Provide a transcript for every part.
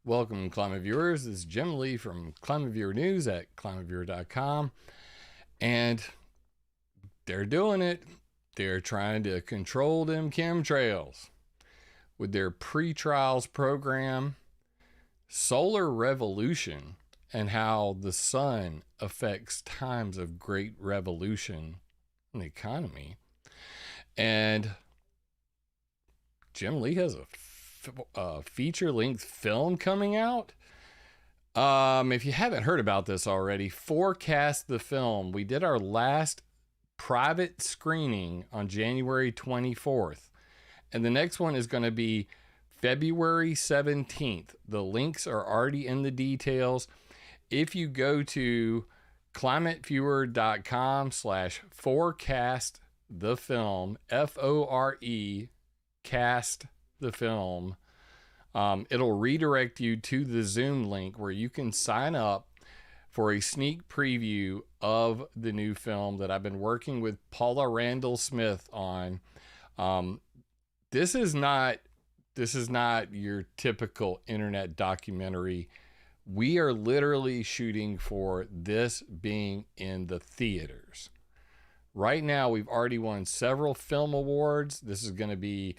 Welcome, Climate Viewers. This is Jim Lee from ClimateViewer News at ClimateViewer.com. And they're doing it. They're trying to control them chemtrails with their pre-trials program, Solar Revolution, and how the sun affects times of great revolution in the economy. And Jim Lee has a feature-length film coming out. If you haven't heard about this already, Forecast the Film. We did our last private screening on January 24th, and the next one is going to be February 17th. The links are already in the details. If you go to ClimateViewer.com/forecast the film, FORE cast the film, it'll redirect you to the Zoom link where you can sign up for a sneak preview of the new film that I've been working with Paula Randall Smith on. This is not your typical internet documentary. We are literally shooting for this being in the theaters. Right now, we've already won several film awards. This is going to be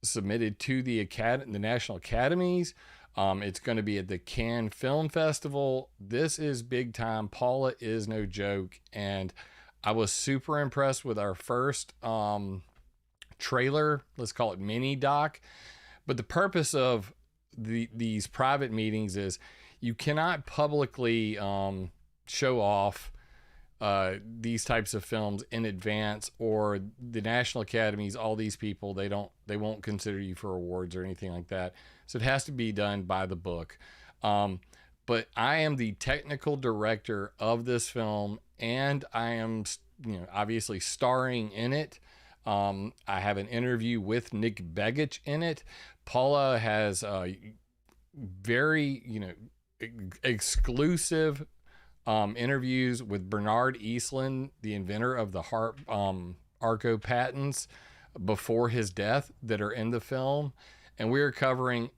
submitted to the National Academies. It's going to be at the Cannes Film Festival. This is big time. Paula is no joke. And I was super impressed with our first trailer. Let's call it mini doc. But the purpose of these private meetings is you cannot publicly show off these types of films in advance, or the National Academies, all these people, they won't consider you for awards or anything like that. So it has to be done by the book. But I am the technical director of this film, and I am, obviously starring in it. I have an interview with Nick Begich in it. Paula has very, exclusive interviews with Bernard Eastland, the inventor of the Arco patents, before his death, that are in the film. And we are covering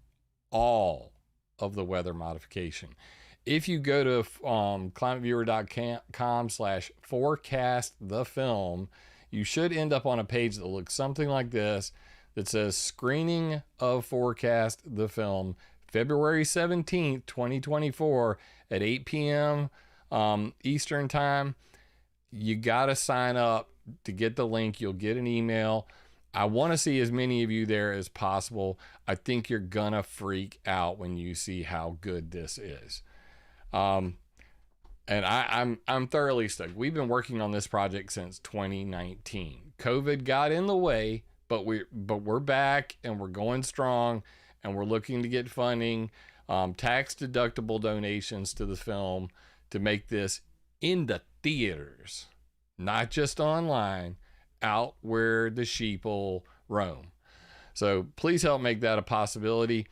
all of the weather modification. If you go to ClimateViewer.com/forecast the film, you should end up on a page that looks something like this, that says screening of Forecast the Film, February 17th, 2024 at 8 p.m. Eastern time. You got to sign up to get the link. You'll get an email. I want to see as many of you there as possible. I think you're going to freak out when you see how good this is. And I'm thoroughly stoked. We've been working on this project since 2019. COVID got in the way, but we're back and we're going strong, and we're looking to get funding, tax deductible donations to the film to make this in the theaters, not just online, out where the sheeple roam. So please help make that a possibility.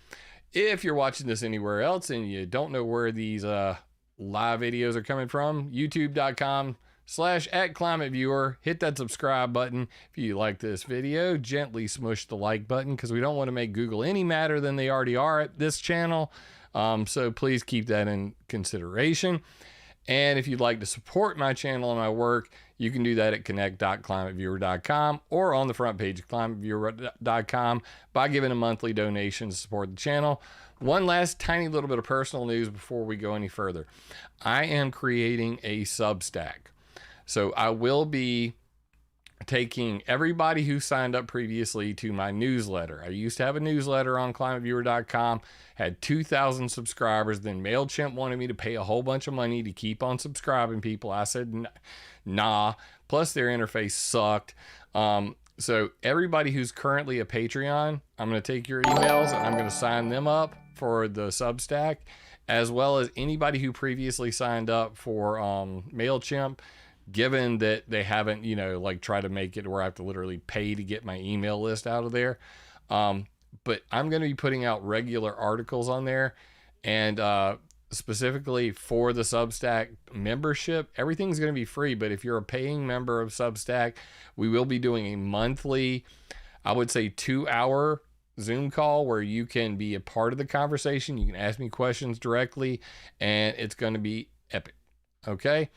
If you're watching this anywhere else and you don't know where these live videos are coming from, youtube.com/@ClimateViewer. Hit that subscribe button. If you like this video, gently smush the like button, because we don't want to make Google any madder than they already are at this channel. So please keep that in consideration. And if you'd like to support my channel and my work, you can do that at connect.climateviewer.com or on the front page of climateviewer.com by giving a monthly donation to support the channel. One last tiny little bit of personal news before we go any further. I am creating a Substack. So I will be taking everybody who signed up previously to my newsletter. I used to have a newsletter on climateviewer.com, had 2,000 subscribers. Then MailChimp wanted me to pay a whole bunch of money to keep on subscribing people. I said, nah. Plus their interface sucked. So everybody who's currently a Patreon, I'm going to take your emails and I'm going to sign them up for the Substack, as well as anybody who previously signed up for MailChimp, given that they haven't, try to make it where I have to literally pay to get my email list out of there. But I'm going to be putting out regular articles on there, and specifically for the Substack membership, everything's going to be free. But if you're a paying member of Substack, we will be doing a monthly, I would say 2-hour Zoom call where you can be a part of the conversation. You can ask me questions directly, and it's going to be epic. Okay.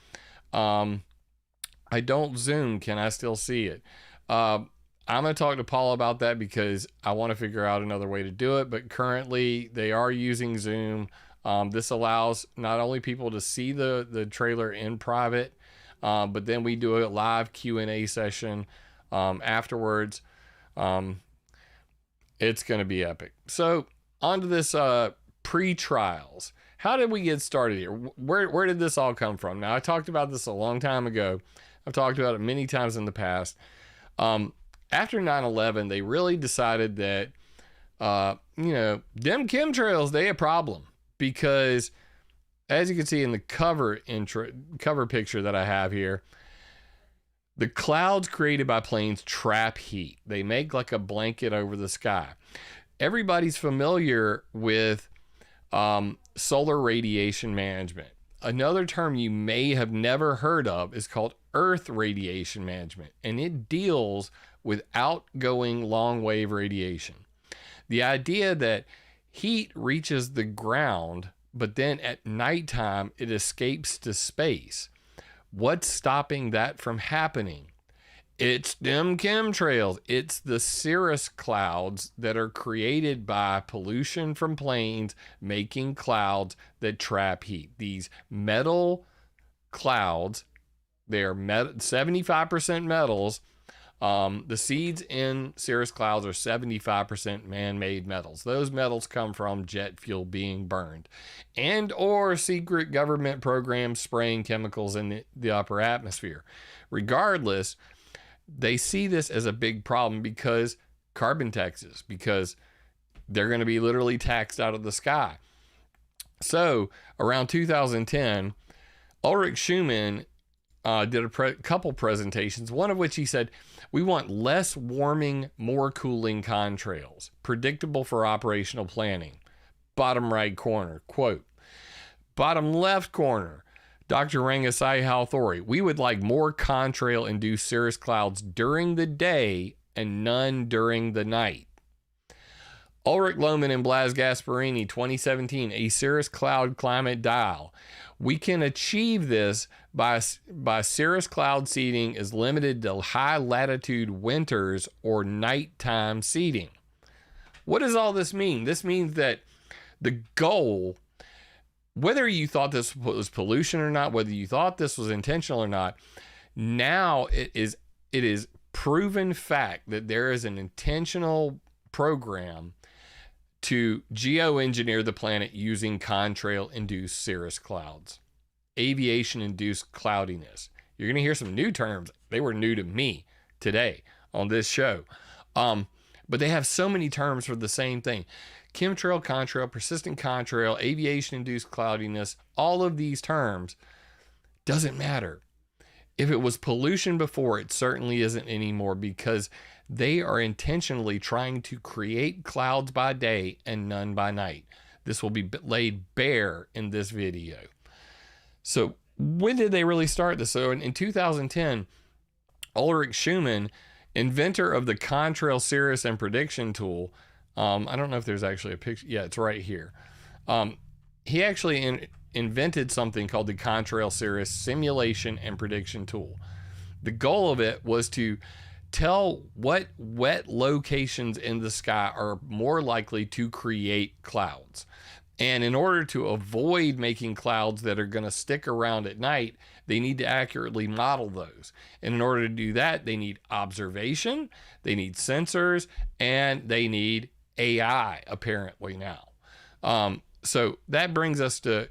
I don't Zoom. Can I still see it? I'm going to talk to Paul about that because I want to figure out another way to do it. But currently, they are using Zoom. This allows not only people to see the trailer in private, but then we do a live Q&A session afterwards. It's going to be epic. So on to this pre-trials. How did we get started here? Where did this all come from? Now, I talked about this a long time ago. I've talked about it many times in the past. After 9/11, they really decided that, them chemtrails, they a problem. Because, as you can see in the cover picture that I have here, the clouds created by planes trap heat. They make like a blanket over the sky. Everybody's familiar with solar radiation management. Another term you may have never heard of is called Earth radiation management, and it deals with outgoing long wave radiation. The idea that heat reaches the ground, but then at nighttime it escapes to space. What's stopping that from happening? It's them chemtrails. It's the cirrus clouds that are created by pollution from planes making clouds that trap heat. These metal clouds, they're 75% metals. The seeds in cirrus clouds are 75% man-made metals. Those metals come from jet fuel being burned and or secret government programs spraying chemicals in the upper atmosphere. Regardless, they see this as a big problem because carbon taxes, because they're going to be literally taxed out of the sky. So around 2010, Ulrich Schumann did a couple presentations, one of which he said, we want less warming, more cooling contrails, predictable for operational planning. Bottom right corner, quote. Bottom left corner, Dr. Rangasai Halthori, we would like more contrail-induced cirrus clouds during the day and none during the night. Ulrich Lohmann and Blas Gasparini, 2017, a cirrus cloud climate dial. We can achieve this by cirrus cloud seeding is limited to high latitude winters or nighttime seeding. What does all this mean? This means that the goal, whether you thought this was pollution or not, whether you thought this was intentional or not, now it is proven fact that there is an intentional program to geoengineer the planet using contrail-induced cirrus clouds. Aviation-induced cloudiness. You're going to hear some new terms. They were new to me today on this show. But they have so many terms for the same thing. Chemtrail, contrail, persistent contrail, aviation-induced cloudiness, all of these terms, doesn't matter. If it was pollution before, it certainly isn't anymore because they are intentionally trying to create clouds by day and none by night. This will be laid bare in this video. So when did they really start this? So in 2010, Ulrich Schumann, inventor of the Contrail Cirrus and Prediction tool, I don't know if there's actually a picture. Yeah, it's right here. He actually invented something called the Contrail Cirrus Simulation and Prediction tool. The goal of it was to tell what wet locations in the sky are more likely to create clouds. And in order to avoid making clouds that are going to stick around at night, they need to accurately model those. And in order to do that, they need observation, they need sensors, and they need AI, apparently now. So that brings us to,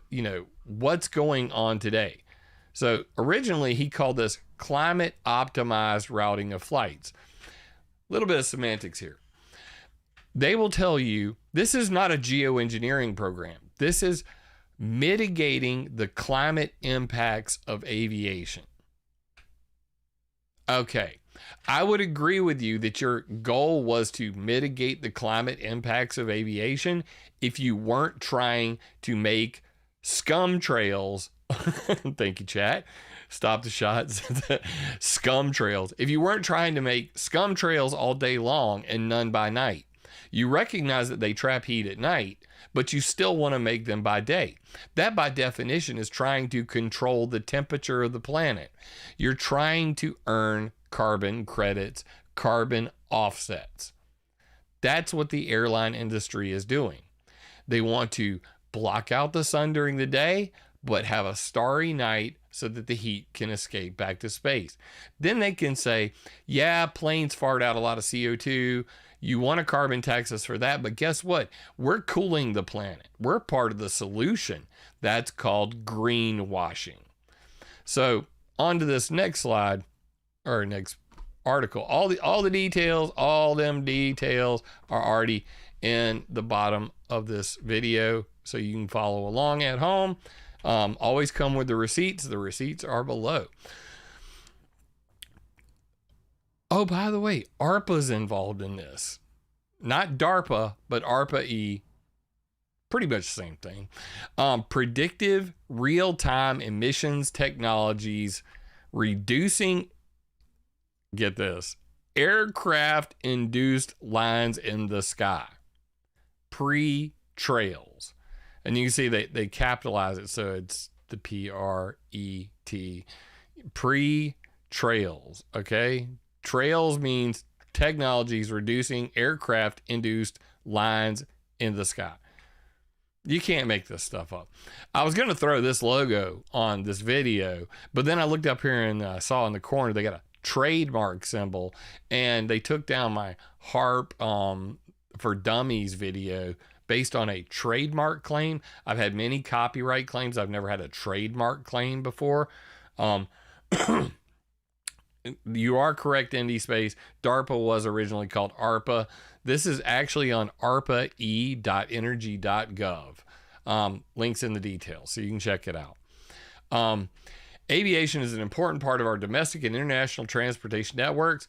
what's going on today. So originally he called this climate optimized routing of flights. A little bit of semantics here. They will tell you this is not a geoengineering program. This is mitigating the climate impacts of aviation. Okay, I would agree with you that your goal was to mitigate the climate impacts of aviation if you weren't trying to make scum trails. Thank you, chat. Stop the shots. Scum trails. If you weren't trying to make scum trails all day long and none by night, You recognize that they trap heat at night, but you still want to make them by day. That, by definition, is trying to control the temperature of the planet. You're trying to earn carbon credits, carbon offsets. That's what the airline industry is doing. They want to block out the sun during the day, but have a starry night so that the heat can escape back to space. Then they can say, yeah, planes fart out a lot of CO2. You want to carbon tax us for that, but guess what? We're cooling the planet. We're part of the solution. That's called greenwashing. So on to this next slide, or next article. All the details, all them details are already in the bottom of this video, so you can follow along at home. Always come with the receipts. The receipts are below. Oh, by the way, ARPA's involved in this. Not DARPA, but ARPA-E. Pretty much the same thing. Predictive real-time emissions technologies, reducing, get this, aircraft-induced lines in the sky. Pre-trails. And you can see they capitalize it, so it's the P-R-E-T. Pre-trails, okay? Trails means technologies reducing aircraft-induced lines in the sky. You can't make this stuff up. I was going to throw this logo on this video, but then I looked up here and I saw in the corner they got a trademark symbol, and they took down my HARP for Dummies video based on a trademark claim. I've had many copyright claims. I've never had a trademark claim before. You are correct, ND Space. DARPA was originally called ARPA. This is actually on arpae.energy.gov. Links in the details, so you can check it out. Aviation is an important part of our domestic and international transportation networks.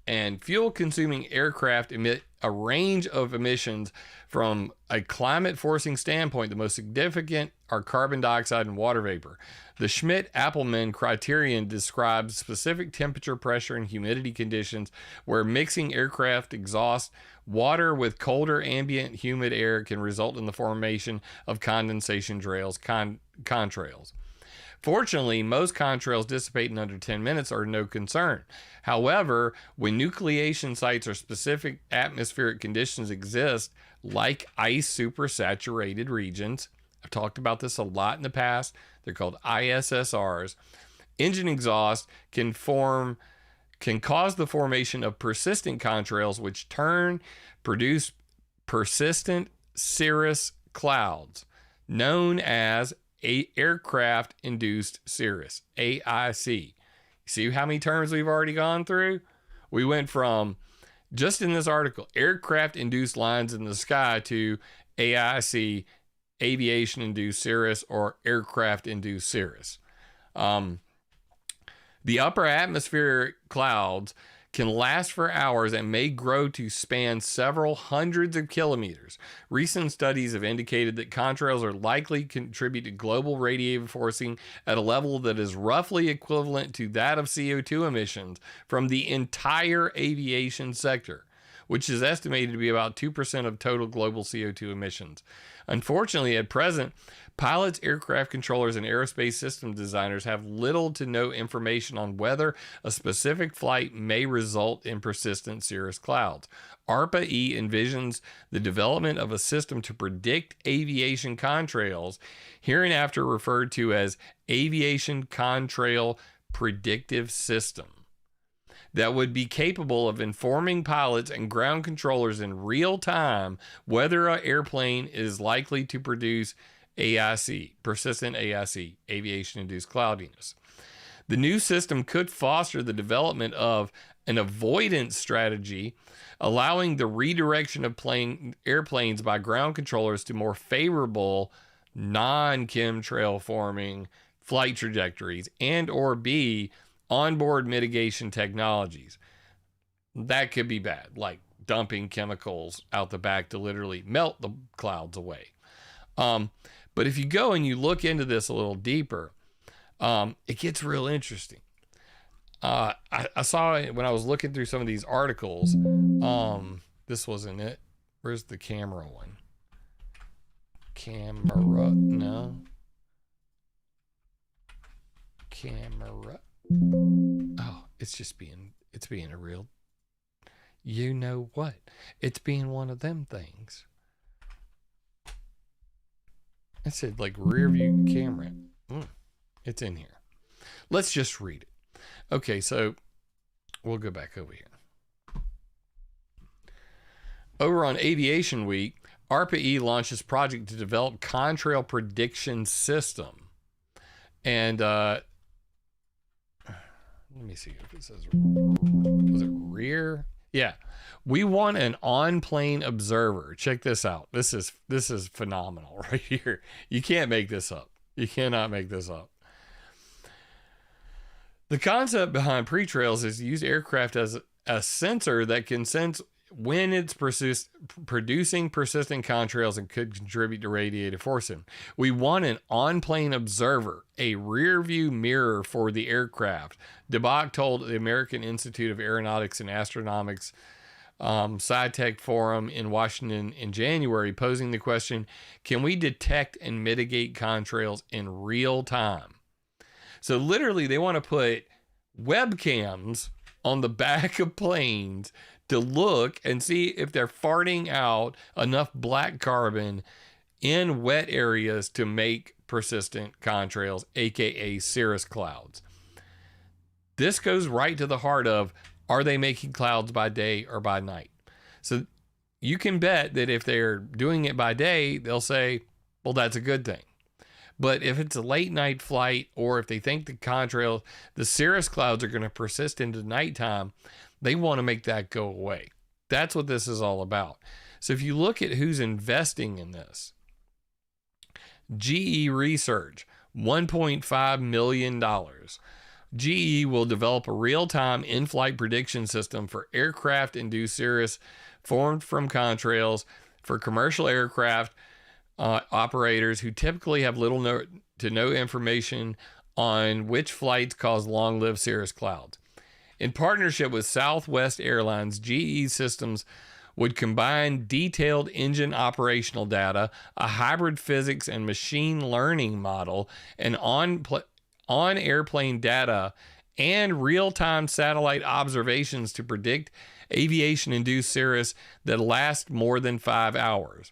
And fuel-consuming aircraft emit a range of emissions. From a climate-forcing standpoint, the most significant are carbon dioxide and water vapor. The Schmidt-Appelman criterion describes specific temperature, pressure, and humidity conditions where mixing aircraft exhaust water with colder ambient humid air can result in the formation of condensation trails, contrails. Fortunately, most contrails dissipate in under 10 minutes or no concern. However, when nucleation sites or specific atmospheric conditions exist, like ice supersaturated regions, I've talked about this a lot in the past, they're called ISSRs, engine exhaust can cause the formation of persistent contrails, which produce persistent cirrus clouds, known as aircraft-induced cirrus, AIC. See how many terms we've already gone through? We went from, just in this article, aircraft-induced lines in the sky to AIC, aviation-induced cirrus, or aircraft-induced cirrus. The upper atmospheric clouds can last for hours and may grow to span several hundreds of kilometers. Recent studies have indicated that contrails are likely to contribute to global radiative forcing at a level that is roughly equivalent to that of CO2 emissions from the entire aviation sector, which is estimated to be about 2% of total global CO2 emissions. Unfortunately, at present, pilots, aircraft controllers, and aerospace system designers have little to no information on whether a specific flight may result in persistent cirrus clouds. ARPA-E envisions the development of a system to predict aviation contrails, hereinafter referred to as Aviation Contrail Predictive System, that would be capable of informing pilots and ground controllers in real time whether an airplane is likely to produce AIC, persistent AIC, aviation-induced cloudiness. The new system could foster the development of an avoidance strategy, allowing the redirection of airplanes by ground controllers to more favorable non-chemtrail forming flight trajectories, and or B, onboard mitigation technologies. That could be bad, like dumping chemicals out the back to literally melt the clouds away. But if you go and you look into this a little deeper, it gets real interesting. I saw it when I was looking through some of these articles. This wasn't it. Where's the camera one? Camera, no. Camera. Oh, it's being a real, you know what? It's being one of them things. It said like rear view camera. It's in here. Let's just read it. Okay, so we'll go back over here. Over on Aviation Week, ARPA-E launches project to develop contrail prediction system. And let me see if it says, was it rear? Yeah. We want an on-plane observer. Check this out. This is phenomenal right here. You can't make this up. You cannot make this up. The concept behind pretrails is to use aircraft as a sensor that can sense when it's producing persistent contrails and could contribute to radiative forcing. We want an on-plane observer, a rear view mirror for the aircraft. DeBach told the American Institute of Aeronautics and Astronomics SciTech Forum in Washington in January, posing the question, can we detect and mitigate contrails in real time? So literally they want to put webcams on the back of planes to look and see if they're farting out enough black carbon in wet areas to make persistent contrails, aka cirrus clouds. This goes right to the heart of, are they making clouds by day or by night? So you can bet that if they're doing it by day, they'll say, well, that's a good thing. But if it's a late night flight, or if they think the cirrus clouds are going to persist into nighttime, they want to make that go away. That's what this is all about. So if you look at who's investing in this, GE Research, $1.5 million. GE will develop a real-time in-flight prediction system for aircraft-induced cirrus formed from contrails for commercial aircraft operators who typically have little to no information on which flights cause long-lived cirrus clouds. In partnership with Southwest Airlines, GE Systems would combine detailed engine operational data, a hybrid physics and machine learning model, and on-airplane data, and real-time satellite observations to predict aviation-induced cirrus that last more than 5 hours.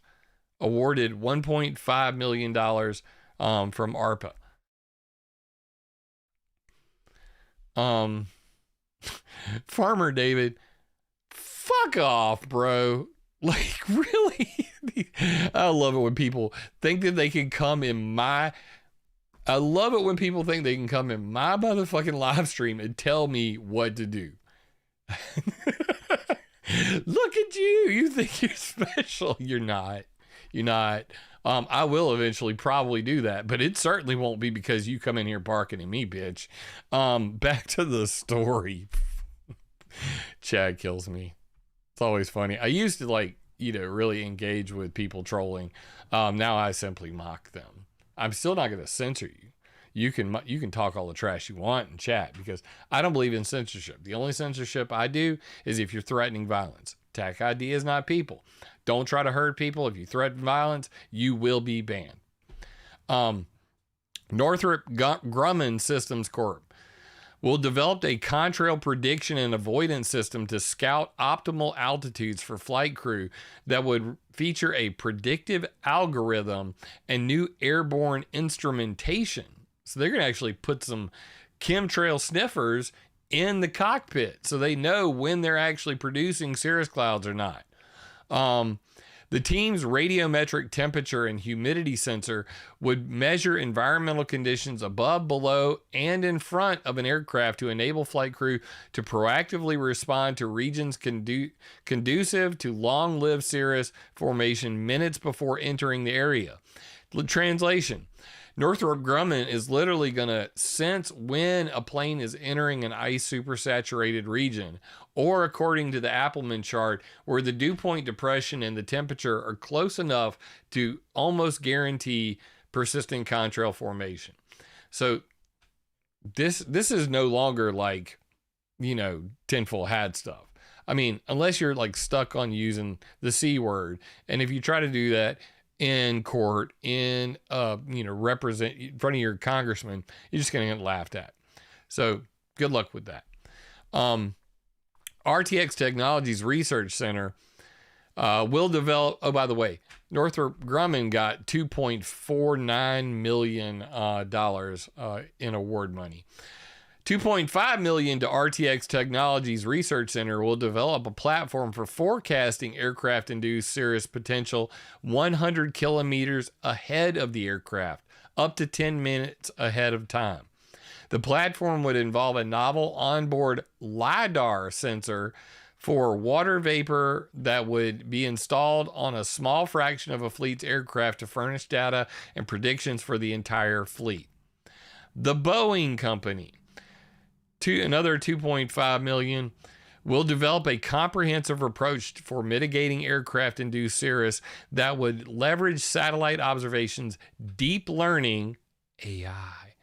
Awarded $1.5 million from ARPA. Farmer David, fuck off, bro. Like, really? I love it when people think that they can come in my... I love it when people think they can come in my motherfucking live stream and tell me what to do. Look at you. You think you're special. You're not. You're not. I will eventually probably do that, but it certainly won't be because you come in here barking at me, bitch. Back to the story. Chad kills me. It's always funny. I used to really engage with people trolling. Now I simply mock them. I'm still not going to censor you. You can talk all the trash you want in chat because I don't believe in censorship. The only censorship I do is if you're threatening violence. Attack ID is not people. Don't try to hurt people. If you threaten violence, you will be banned. Northrop Grumman Systems Corp will develop a contrail prediction and avoidance system to scout optimal altitudes for flight crew that would feature a predictive algorithm and new airborne instrumentation. So they're going to actually put some chemtrail sniffers in the cockpit so they know when they're actually producing cirrus clouds or not. The team's radiometric temperature and humidity sensor would measure environmental conditions above, below, and in front of an aircraft to enable flight crew to proactively respond to regions conducive to long-lived cirrus formation minutes before entering the area. Translation: Northrop Grumman is literally going to sense when a plane is entering an ice supersaturated region, or according to the Appleman chart, where the dew point depression and the temperature are close enough to almost guarantee persistent contrail formation. So this is no longer like tinfoil hat stuff. I mean, unless you're like stuck on using the C word. And if you try to do that in court, represent in front of your congressman, you're just going to get laughed at. So good luck with that. RTX Technologies Research Center will develop. Oh, by the way, Northrop Grumman got $2.49 million in award money. $2.5 million to RTX Technologies Research Center will develop a platform for forecasting aircraft-induced cirrus potential 100 kilometers ahead of the aircraft, up to 10 minutes ahead of time. The platform would involve a novel onboard LiDAR sensor for water vapor that would be installed on a small fraction of a fleet's aircraft to furnish data and predictions for the entire fleet. The Boeing Company, another $2.5 million, will develop a comprehensive approach for mitigating aircraft-induced cirrus that would leverage satellite observations, deep learning, AI,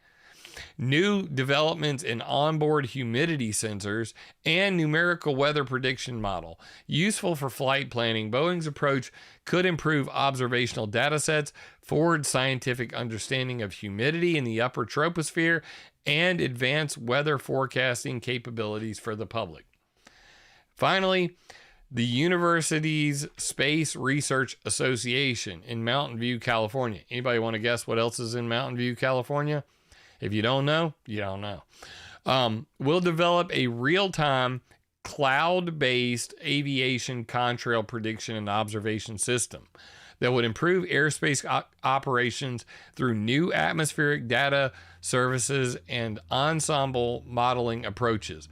new developments in onboard humidity sensors, and numerical weather prediction model. Useful for flight planning, Boeing's approach could improve observational data sets, forward scientific understanding of humidity in the upper troposphere, and advance weather forecasting capabilities for the public. Finally, the university's Space Research Association in Mountain View, California. Anybody want to guess what else is in Mountain View, California? If you don't know, you don't know. Will develop a real-time cloud-based aviation contrail prediction and observation system that would improve airspace operations through new atmospheric data services and ensemble modeling approaches.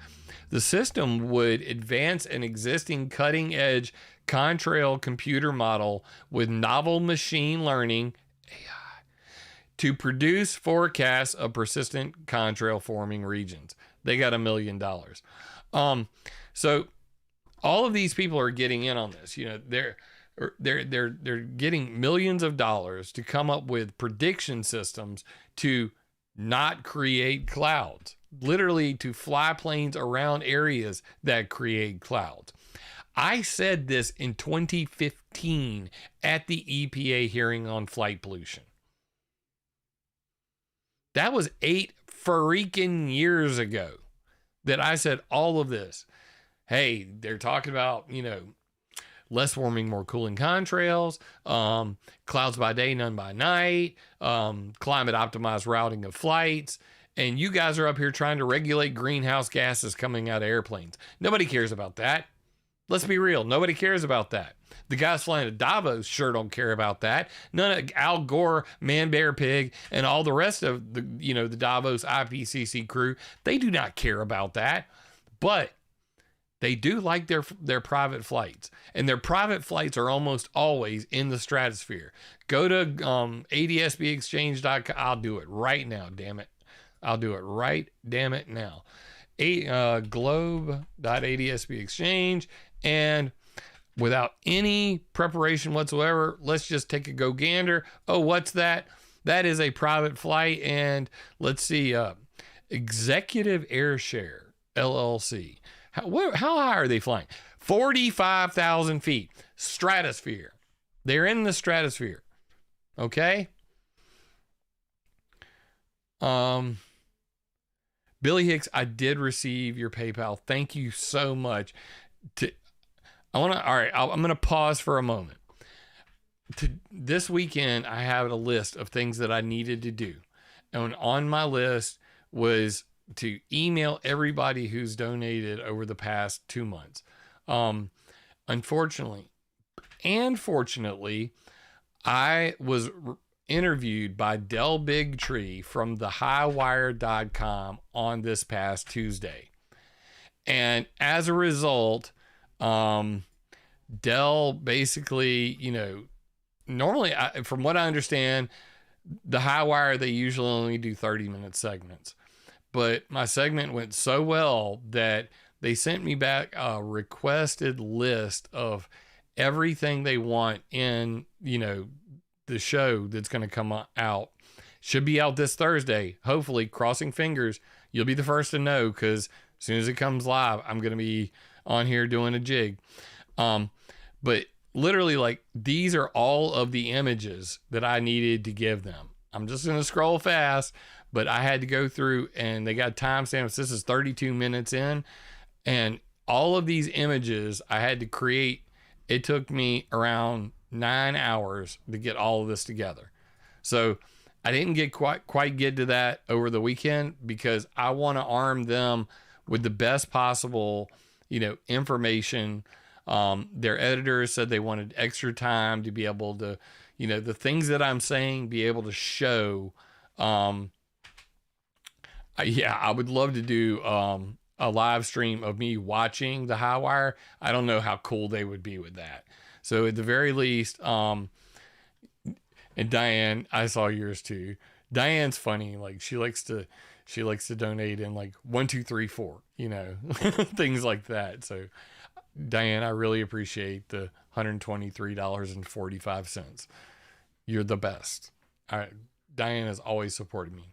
The system would advance an existing cutting-edge Contrail computer model with novel machine learning AI to produce forecasts of persistent contrail forming regions. They got $1 million. So all of these people are getting in on this. They're getting millions of dollars to come up with prediction systems to not create clouds, literally to fly planes around areas that create clouds. I said this in 2015 at the EPA hearing on flight pollution. That was 8 freaking years ago that I said all of this. Hey, they're talking about, less warming, more cooling contrails, clouds by day, none by night, climate optimized routing of flights. And you guys are up here trying to regulate greenhouse gases coming out of airplanes. Nobody cares about that. Let's be real. Nobody cares about that. The guys flying to Davos sure don't care about that. None of Al Gore, Man Bear Pig, and all the rest of the Davos IPCC crew, they do not care about that. But they do like their private flights, and their private flights are almost always in the stratosphere. Go to adsbexchange.com. I'll do it right now, damn it. I'll do it right, damn it, now. Globe.adsbexchange, and without any preparation whatsoever, let's just take a go gander. Oh, what's that? That is a private flight, and let's see, Executive Airshare, LLC. How high are they flying? 45,000 feet. Stratosphere. They're in the stratosphere. Okay? Billy Hicks, I did receive your PayPal. Thank you so much. I'm going to pause for a moment. This weekend, I had a list of things that I needed to do. And on my list was to email everybody who's donated over the past 2 months. Unfortunately, and fortunately, I was interviewed by Del Bigtree from thehighwire.com on this past Tuesday. And as a result, Del basically, normally, from what I understand, the Highwire, they usually only do 30-minute segments. But my segment went so well that they sent me back a requested list of everything they want in, the show that's going to come out. Should be out this Thursday. Hopefully, crossing fingers, you'll be the first to know, because As soon as it comes live, I'm going to be on here doing a jig. But literally, like, these are all of the images that I needed to give them. I'm just going to scroll fast, but I had to go through, and they got timestamps. This is 32 minutes in, and all of these images I had to create. It took me around 9 hours to get all of this together. So I didn't get quite get to that over the weekend because I want to arm them with the best possible, information. Their editors said they wanted extra time to be able to, the things that I'm saying, be able to show. I would love to do a live stream of me watching the high wire. I don't know how cool they would be with that. So at the very least, and Diane, I saw yours too. Diane's funny. Like, she likes to donate in like 1, 2, 3, 4, things like that. So Diane, I really appreciate the $123.45. You're the best. All right. Diane has always supported me.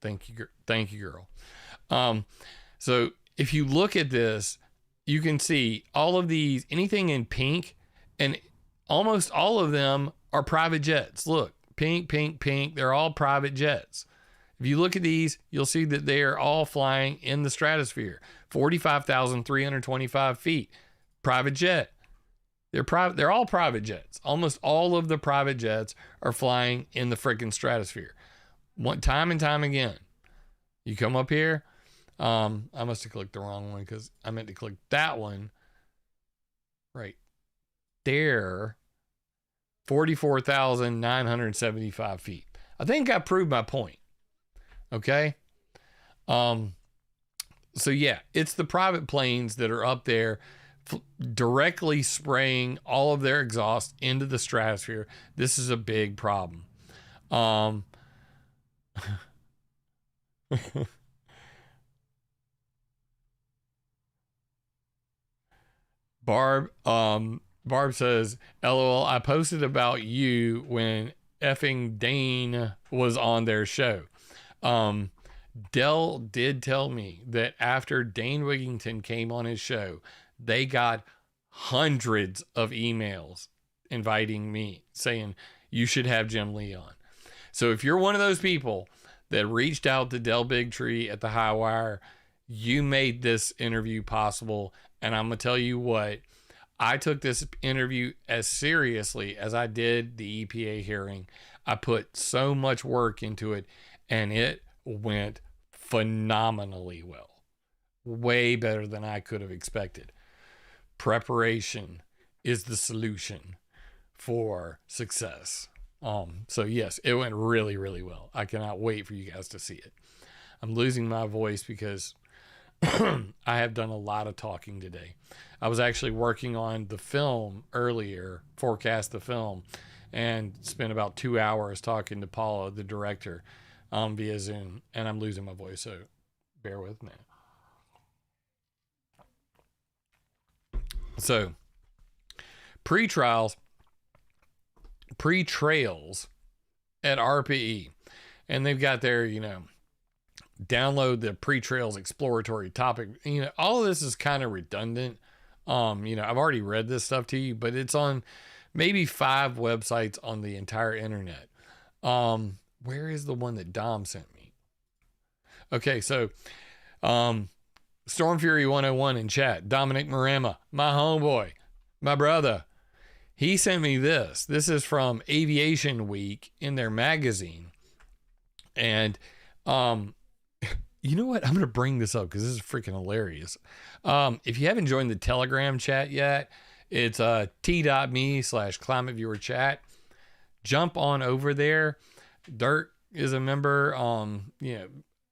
Thank you. Thank you, girl. So if you look at this, you can see all of these, anything in pink, and almost all of them are private jets. Look, pink, pink, pink. They're all private jets. If you look at these, you'll see that they are all flying in the stratosphere. 45,325 feet. Private jet. They're all private jets. Almost all of the private jets are flying in the freaking stratosphere. Time and time again. You come up here. I must have clicked the wrong one because I meant to click that one. Right there. 44,975 feet. I think I proved my point. Okay. So yeah, it's the private planes that are up there directly spraying all of their exhaust into the stratosphere. This is a big problem. Barb says, LOL, I posted about you when effing Dane was on their show. Dell did tell me that after Dane Wigington came on his show, they got hundreds of emails inviting me saying you should have Jim Lee on. So if you're one of those people that reached out to Dell Bigtree at the High Wire, you made this interview possible. And I'm going to tell you what, I took this interview as seriously as I did the EPA hearing. I put so much work into it, and it went phenomenally well. Way better than I could have expected. Preparation is the solution for success. So yes, it went really, really well. I cannot wait for you guys to see it. I'm losing my voice because I have done a lot of talking today. I was actually working on the film earlier, Forecast the Film, and spent about 2 hours talking to Paula, the director, via Zoom, and I'm losing my voice, so bear with me. So, pre-trails at RPE, and they've got their, download the pre-trails exploratory topic. All of this is kind of redundant. I've already read this stuff to you, but it's on maybe 5 websites on the entire internet. Where is the one that Dom sent me? Okay, so Storm Fury 101 in chat. Dominic Marema, my homeboy, my brother. He sent me this. This is from Aviation Week in their magazine. And you know what? I'm going to bring this up because this is freaking hilarious. If you haven't joined the Telegram chat yet, it's t.me/ClimateViewer chat. Jump on over there. Dirk is a member.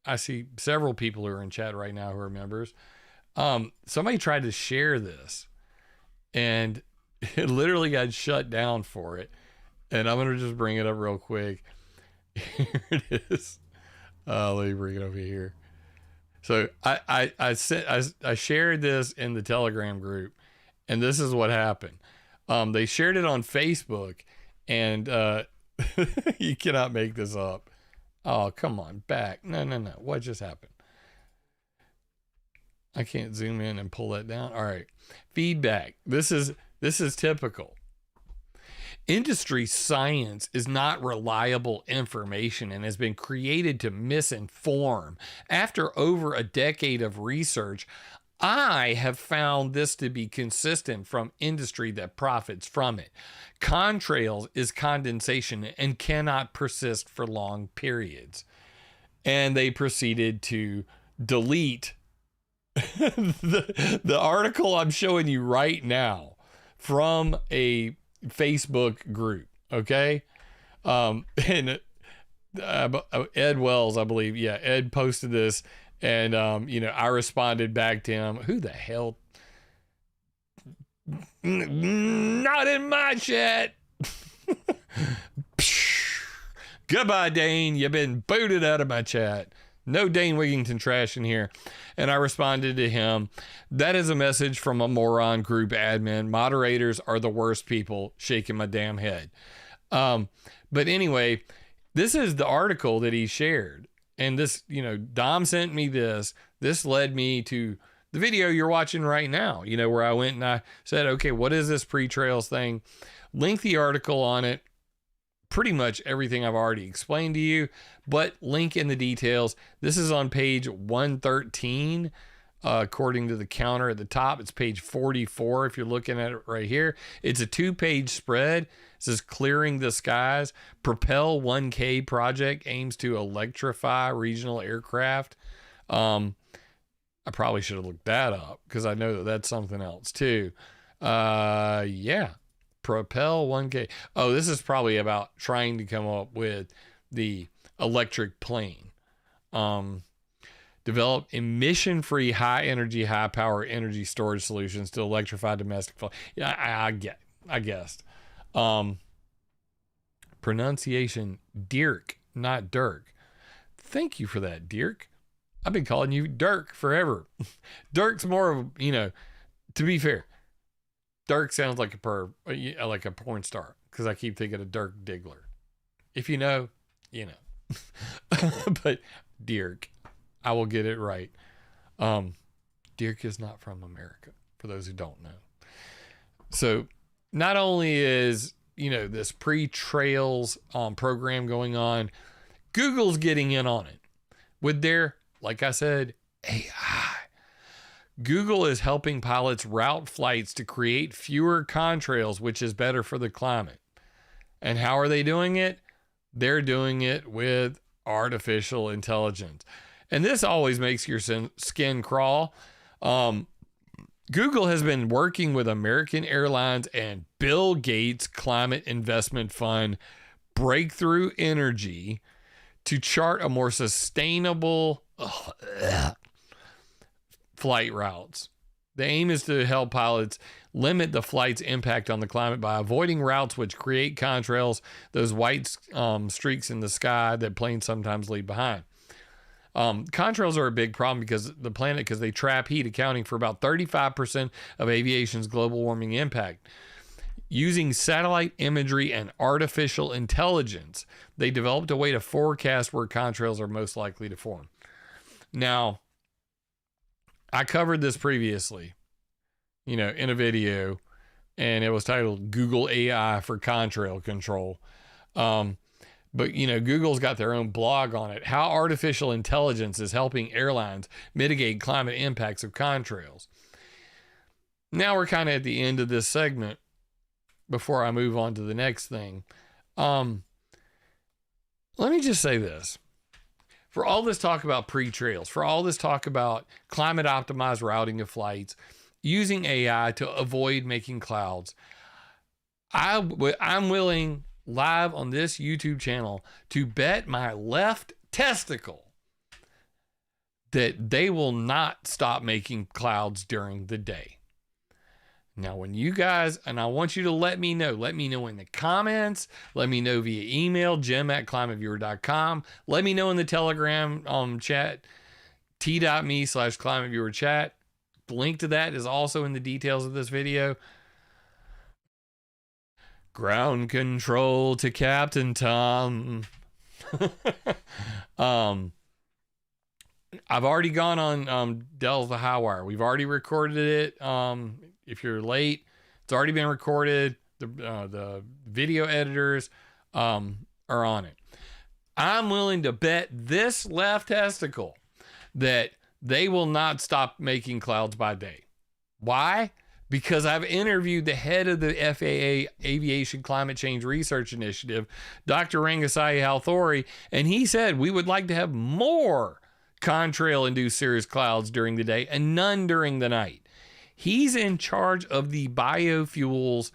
I see several people who are in chat right now who are members. Somebody tried to share this and it literally got shut down for it. And I'm going to just bring it up real quick. Here it is. Let me bring it over here. So I shared this in the Telegram group, and this is what happened. They shared it on Facebook, and you cannot make this up. Oh, come on, back. No. What just happened? I can't zoom in and pull that down. All right. Feedback. This is typical. Industry science is not reliable information and has been created to misinform. After over a decade of research, I have found this to be consistent from industry that profits from it. Contrails is condensation and cannot persist for long periods. And they proceeded to delete the article I'm showing you right now from a Facebook group. Okay. And Ed Wells, I believe. Yeah. Ed posted this, and, I responded back to him. Who the hell? Not in my chat. Goodbye, Dane. You've been booted out of my chat. No Dane Wigington trash in here. And I responded to him, that is a message from a moron group admin. Moderators are the worst people. Shaking my damn head. But anyway, this is the article that he shared. And this, Dom sent me this. This led me to the video you're watching right now, where I went and I said, okay, what is this pre-trails thing? Lengthy article on it. Pretty much everything I've already explained to you, but link in the details. This is on page 113, according to the counter at the top. It's page 44 if you're looking at it right here. It's a 2-page spread. It says Clearing the Skies. Propel 1K project aims to electrify regional aircraft. I probably should have looked that up because I know that that's something else too. Yeah. Propel 1K. Oh, this is probably about trying to come up with the electric plane. Develop emission-free, high-energy, high-power energy storage solutions to electrify domestic flight. Yeah, I guessed. Pronunciation, Dirk, not Dirk. Thank you for that, Dirk. I've been calling you Dirk forever. Dirk's more of, to be fair, Dirk sounds like a porn star, because I keep thinking of Dirk Diggler. If you know, you know. But Dirk, I will get it right. Dirk is not from America, for those who don't know. So not only is, this pre-trails program going on, Google's getting in on it with their, like I said, AI. Google is helping pilots route flights to create fewer contrails, which is better for the climate. And how are they doing it? They're doing it with artificial intelligence. And this always makes your skin crawl. Google has been working with American Airlines and Bill Gates' Climate Investment Fund, Breakthrough Energy, to chart a more sustainable flight routes. The aim is to help pilots limit the flight's impact on the climate by avoiding routes which create contrails, those white streaks in the sky that planes sometimes leave behind. Contrails are a big problem because they trap heat, accounting for about 35% of aviation's global warming impact. Using satellite imagery and artificial intelligence, they developed a way to forecast where contrails are most likely to form. Now, I covered this previously, in a video, and it was titled Google AI for Contrail Control. But, Google's got their own blog on it. How artificial intelligence is helping airlines mitigate climate impacts of contrails. Now we're kind of at the end of this segment before I move on to the next thing. Let me just say this. For all this talk about pre-trails, for all this talk about climate optimized routing of flights, using AI to avoid making clouds, I'm willing, live on this YouTube channel, to bet my left testicle that they will not stop making clouds during the day. Now, when you guys, and I want you to let me know in the comments, let me know via email, jim@climateviewer.com. Let me know in the Telegram chat, t.me/climateviewer chat. The link to that is also in the details of this video. Ground control to Captain Tom. I've already gone on Dell's The High Wire. We've already recorded it. If you're late, it's already been recorded. The video editors are on it. I'm willing to bet this left testicle that they will not stop making clouds by day. Why? Because I've interviewed the head of the FAA Aviation Climate Change Research Initiative, Dr. Rangasai Halthori, and he said we would like to have more contrail-induced cirrus clouds during the day and none during the night. He's in charge of the biofuels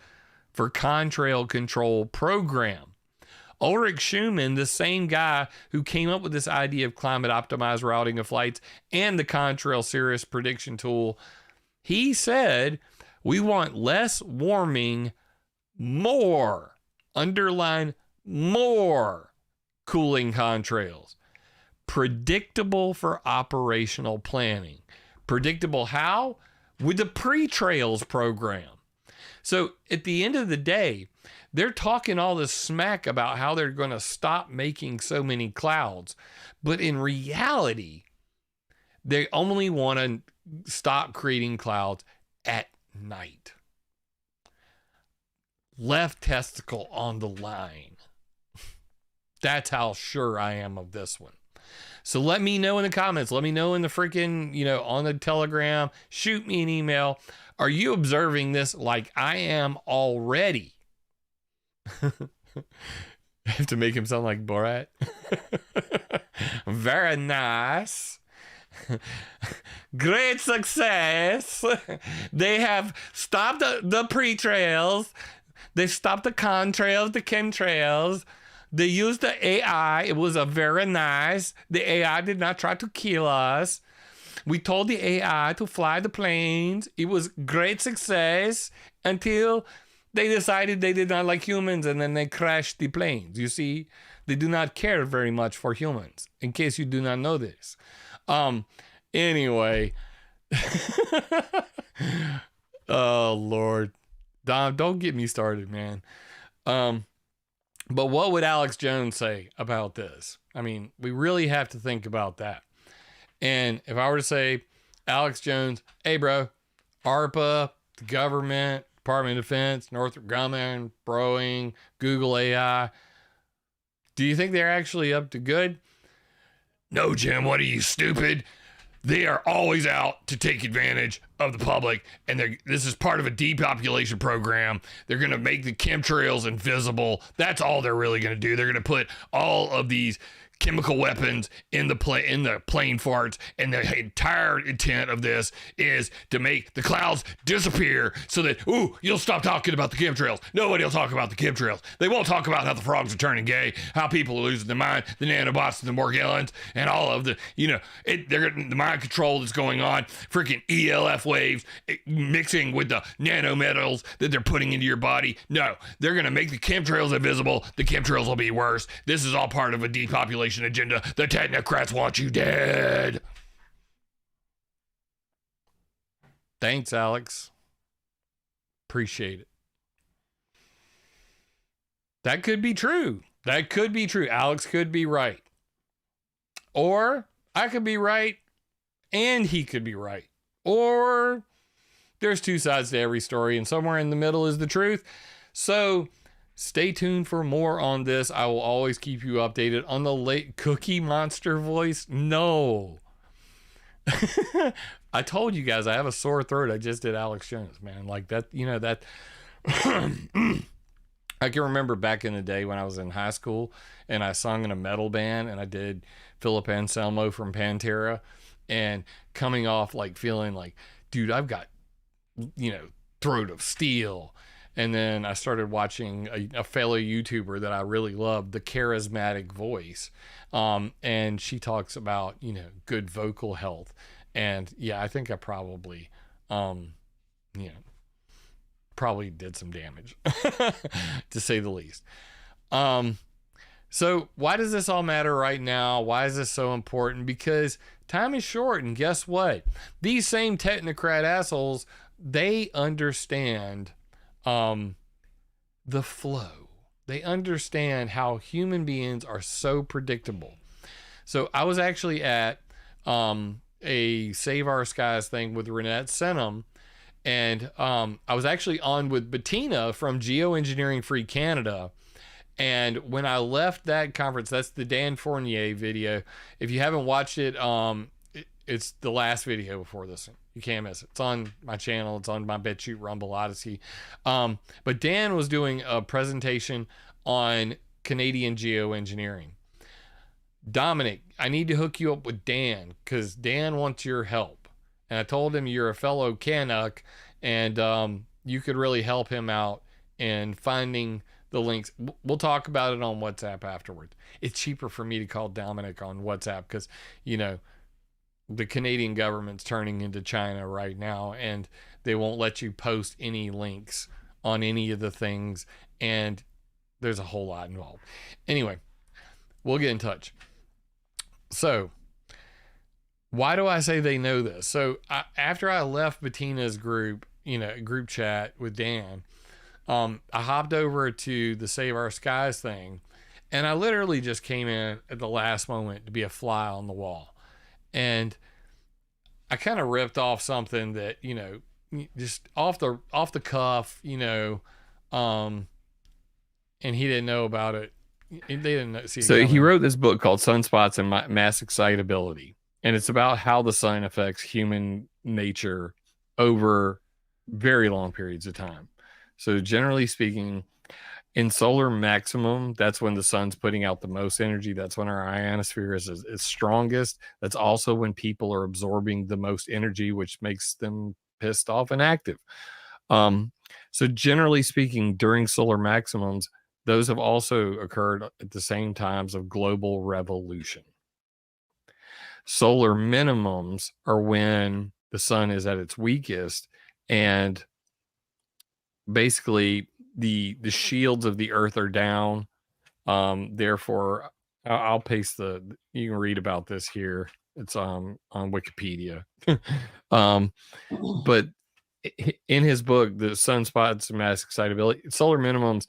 for contrail control program. Ulrich Schumann, the same guy who came up with this idea of climate optimized routing of flights and the contrail cirrus prediction tool, he said we want less warming, more, underline more cooling contrails. Predictable for operational planning. Predictable how? With the pre-trails program. So at the end of the day, they're talking all this smack about how they're going to stop making so many clouds. But in reality, they only want to stop creating clouds at night. Left testicle on the line. That's how sure I am of this one. So let me know in the comments. Let me know in the freaking, on the Telegram. Shoot me an email. Are you observing this like I am already? I have to make him sound like Borat. Very nice. Great success. They have stopped the pre-trails. They've stopped the contrails, the chemtrails. They used the AI. It was a very nice. The AI did not try to kill us. We told the AI to fly the planes. It was great success until they decided they did not like humans and then they crashed the planes. You see, they do not care very much for humans, in case you do not know this. Anyway. Oh, Lord. Dom, don't get me started, man. But what would Alex Jones say about this? I mean, we really have to think about that. And if I were to say, Alex Jones, hey, bro, ARPA, the government, Department of Defense, Northrop Grumman, Boeing, Google AI, do you think they're actually up to good? No, Jim, what are you, stupid? They are always out to take advantage of the public, and this is part of a depopulation program. They're going to make the chemtrails invisible. That's all they're really going to do. They're going to put all of these chemical weapons in the plane farts, and the entire intent of this is to make the clouds disappear so that you'll stop talking about the chemtrails. Nobody will talk about the chemtrails. They won't talk about how the frogs are turning gay, how people are losing their mind, the nanobots and the Morgellons, and all of the the mind control that's going on, freaking ELF waves mixing with the nanometals that they're putting into your body. No, they're going to make the chemtrails invisible. The chemtrails will be worse. This is all part of a depopulation agenda. The technocrats want you dead. Thanks, Alex. Appreciate it. That could be true. That could be true. Alex could be right. Or I could be right and he could be right. Or there's two sides to every story and somewhere in the middle is the truth. So stay tuned for more on this. I will always keep you updated on the late Cookie Monster voice. No. I told you guys I have a sore throat. I just did Alex Jones, man. Like that, that. I can remember back in the day when I was in high school and I sung in a metal band and I did Philip Anselmo from Pantera and coming off like feeling like, dude, I've got, throat of steel. And then I started watching a fellow YouTuber that I really loved, The Charismatic Voice. And she talks about, good vocal health. And yeah, I think I probably, probably did some damage, to say the least. So why does this all matter right now? Why is this so important? Because time is short. And guess what? These same technocrat assholes, they understand the flow. They understand how human beings are so predictable. So I was actually at a Save Our Skies thing with Renette Senham. And I was actually on with Bettina from Geoengineering Free Canada. And when I left that conference, that's the Dan Fournier video. If you haven't watched it, it's the last video before this one. You can't miss it. It's on my channel. It's on my BitChute, Rumble, Odyssey. But Dan was doing a presentation on Canadian geoengineering. Dominic, I need to hook you up with Dan because Dan wants your help. And I told him you're a fellow Canuck and you could really help him out in finding the links. We'll talk about it on WhatsApp afterwards. It's cheaper for me to call Dominic on WhatsApp because, you know, the Canadian government's turning into China right now and they won't let you post any links on any of the things. And there's a whole lot involved. Anyway, we'll get in touch. So why do I say they know this? So after I left Bettina's group, you know, group chat with Dan, I hopped over to the Save Our Skies thing, and I literally just came in at the last moment to be a fly on the wall. And I kind of ripped off something that, you know, just off the cuff, you know, and he didn't know about it. They didn't know. So he wrote this book called Sunspots and Mass Excitability, and it's about how the sun affects human nature over very long periods of time. So generally speaking, in solar maximum, that's when the sun's putting out the most energy. That's when our ionosphere is strongest. That's also when people are absorbing the most energy, which makes them pissed off and active. So generally speaking, during solar maximums, those have also occurred at the same times of global revolution. Solar minimums are when the sun is at its weakest, and basically the shields of the earth are down. Therefore, I'll paste you can read about this here. It's on Wikipedia. But in his book, The Sunspots and Mass Excitability, solar minimums,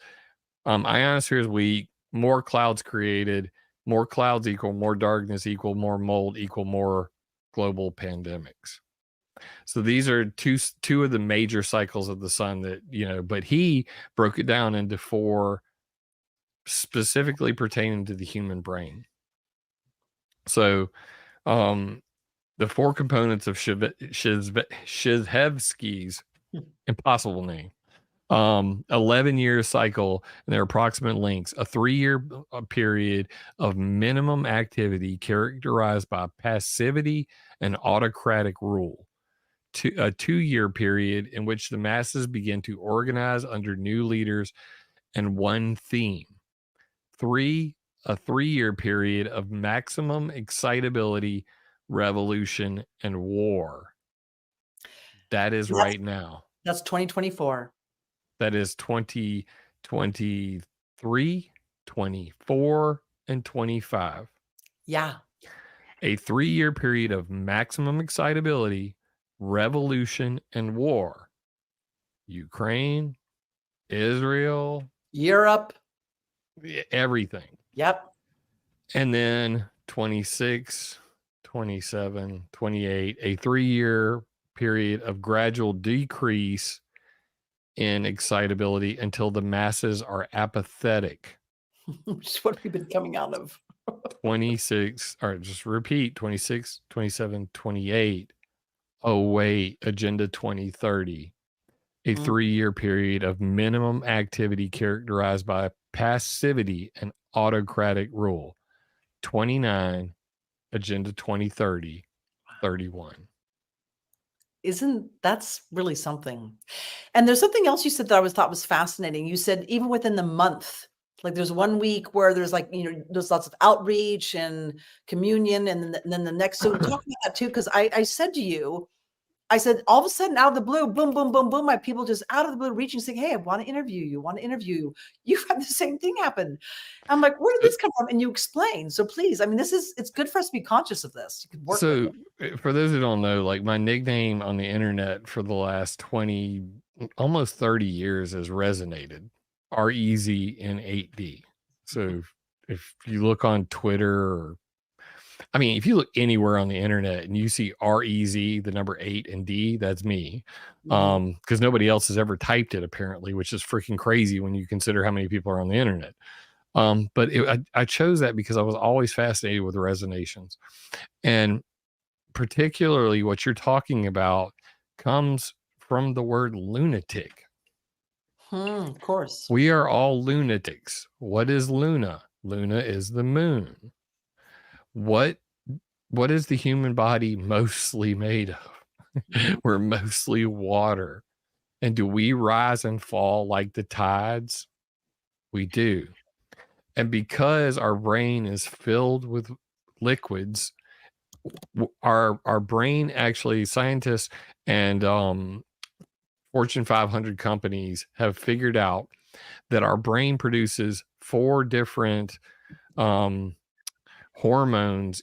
ionosphere is weak, more clouds created, more clouds equal more darkness equal more mold equal more global pandemics. So these are two of the major cycles of the sun that, you know, but he broke it down into 4 specifically pertaining to the human brain. So the 4 components of Shizhevsky's impossible name, 11-year cycle, and their approximate lengths, a 3-year period of minimum activity characterized by passivity and autocratic rule, a 2-year period in which the masses begin to organize under new leaders and one theme, a 3-year period of maximum excitability, revolution, and war. That is right now. That's 2024. That is 2023, 24, and 25. Yeah. A 3-year period of maximum excitability, revolution, and war. Ukraine, Israel, Europe, everything. Yep. And then 26, 27, 28, a 3-year period of gradual decrease in excitability until the masses are apathetic. Which is what we've been coming out of. 26, or just repeat, 26, 27, 28. Oh, wait, Agenda 2030. A 3-year period of minimum activity characterized by passivity and autocratic rule. 29, Agenda 2030, 31. That's really something. And there's something else you said that I thought was fascinating. You said even within the month, like there's 1 week where there's like, you know, there's lots of outreach and communion, and then the next. So talk about that too, because I said to you, I said, all of a sudden, out of the blue, boom, boom, boom, boom, my people just out of the blue reaching, saying, hey, I want to interview you, You've had the same thing happen. I'm like, where did this come from? And you explain. So please, I mean, it's good for us to be conscious of this. You could work with it. For those who don't know, like my nickname on the internet for the last 20, almost 30 years has resonated. REZ in 8D. So if you look on Twitter or I mean, if you look anywhere on the internet and you see REZ, the number 8 and D, that's me. Because nobody else has ever typed it apparently, which is freaking crazy when you consider how many people are on the internet. But I chose that because I was always fascinated with resonations, and particularly what you're talking about comes from the word lunatic. Of course. We are all lunatics. What is Luna? Luna is the moon. What is the human body mostly made of? We're mostly water. And do we rise and fall like the tides? We do. And because our brain is filled with liquids, our brain actually, scientists and Fortune 500 companies have figured out that our brain produces 4 different hormones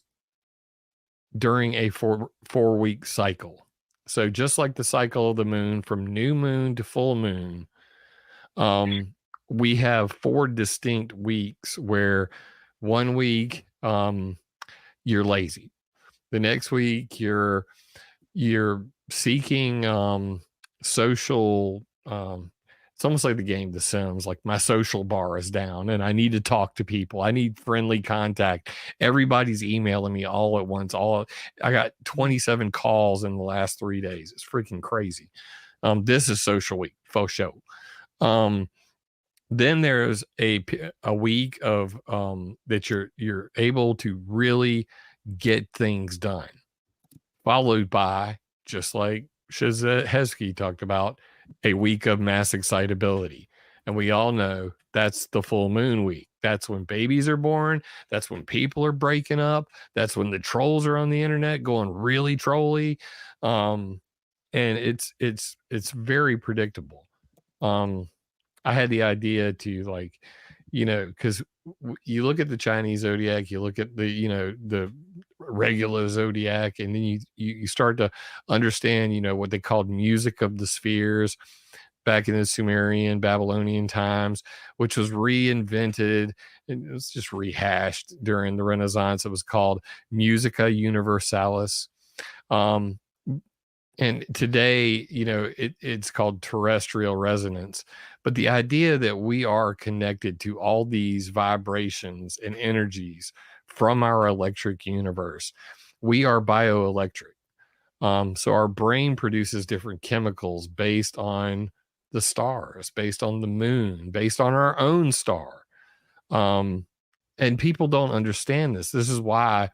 during a 4-week cycle. So just like the cycle of the moon, from new moon to full moon, we have 4 distinct weeks where one week you're lazy, the next week you're seeking social, it's almost like the game The Sims, like my social bar is down and I need to talk to people. I need friendly contact. Everybody's emailing me all at once. I got 27 calls in the last 3 days. It's freaking crazy. This is social week, for sure. Then there's a week of that you're able to really get things done, followed by, just like Hesky talked about, a week of mass excitability. And we all know that's the full moon week. That's when babies are born. That's when people are breaking up. That's when the trolls are on the internet going really trolly. And it's very predictable. I had the idea to, like, because you look at the Chinese zodiac, you look at the, the regular zodiac, and then you start to understand, what they called music of the spheres back in the Sumerian, Babylonian times, which was reinvented and it was just rehashed during the Renaissance. It was called Musica Universalis. And today, it's called terrestrial resonance. But the idea that we are connected to all these vibrations and energies from our electric universe, we are bioelectric. So our brain produces different chemicals based on the stars, based on the moon, based on our own star. And people don't understand this. This is why,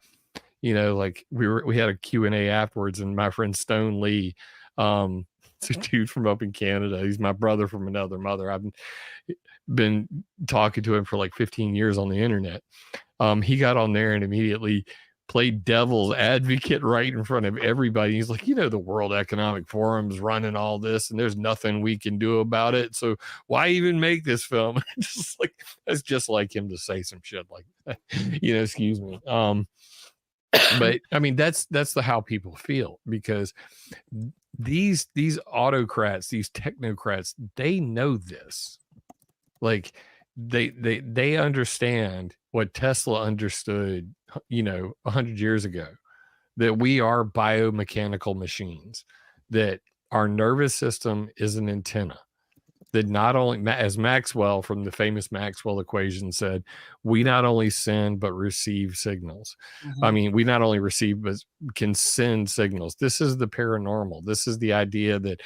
like we had a Q&A afterwards, and my friend Stone Lee, it's a dude from up in Canada. He's my brother from another mother. I've been talking to him for like 15 years on the internet. He got on there and immediately played devil's advocate right in front of everybody. He's like, the World Economic Forum's running all this and there's nothing we can do about it. So why even make this film? That's just like him to say some shit like that. Excuse me. But I mean, that's how people feel, because these autocrats, these technocrats, they know this. Like they understand what Tesla understood, 100 years ago, that we are biomechanical machines, that our nervous system is an antenna, that not only, as Maxwell from the famous Maxwell equation said, we not only send but receive signals. I mean, we not only receive but can send signals. This is the paranormal. This is the idea that,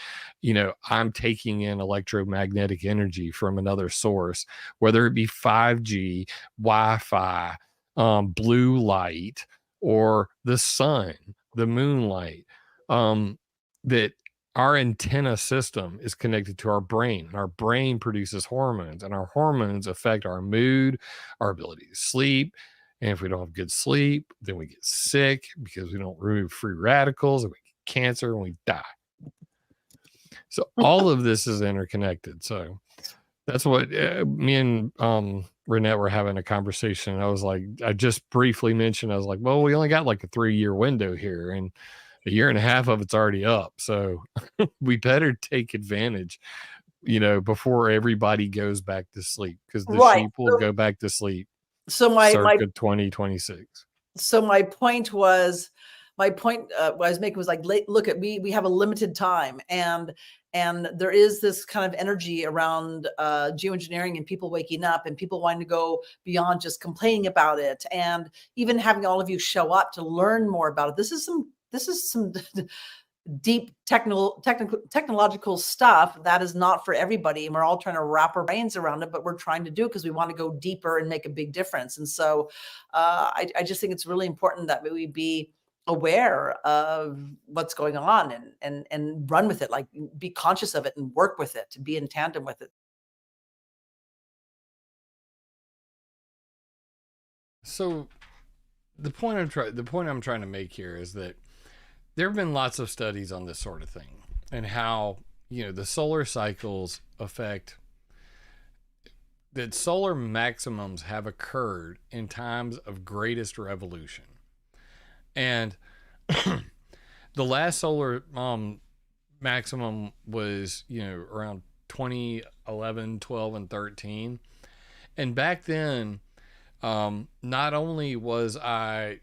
I'm taking in electromagnetic energy from another source, whether it be 5G, Wi-Fi, blue light, or the sun, the moonlight, that our antenna system is connected to our brain, and our brain produces hormones, and our hormones affect our mood, our ability to sleep. And if we don't have good sleep, then we get sick because we don't remove free radicals, and we get cancer, and we die. So all of this is interconnected. So that's what me and Renette were having a conversation. I was like, I just briefly mentioned, I was like, well, we only got like a 3-year window here, and a year and a half of it's already up. So we better take advantage, before everybody goes back to sleep, because the sheep will go back to sleep. So my 2026. So my point I was making was like, look at, we have a limited time, and there is this kind of energy around geoengineering and people waking up and people wanting to go beyond just complaining about it, and even having all of you show up to learn more about it. This is some deep technological stuff that is not for everybody, and we're all trying to wrap our brains around it, but we're trying to do it because we want to go deeper and make a big difference. And so I just think it's really important that we be aware of what's going on, and run with it, like be conscious of it and work with it, to be in tandem with it. So the point I'm trying to make here is that there have been lots of studies on this sort of thing, and how, the solar cycles affect, that solar maximums have occurred in times of greatest revolution. And the last solar maximum was, around 2011, 12, and 13. And back then, not only was I,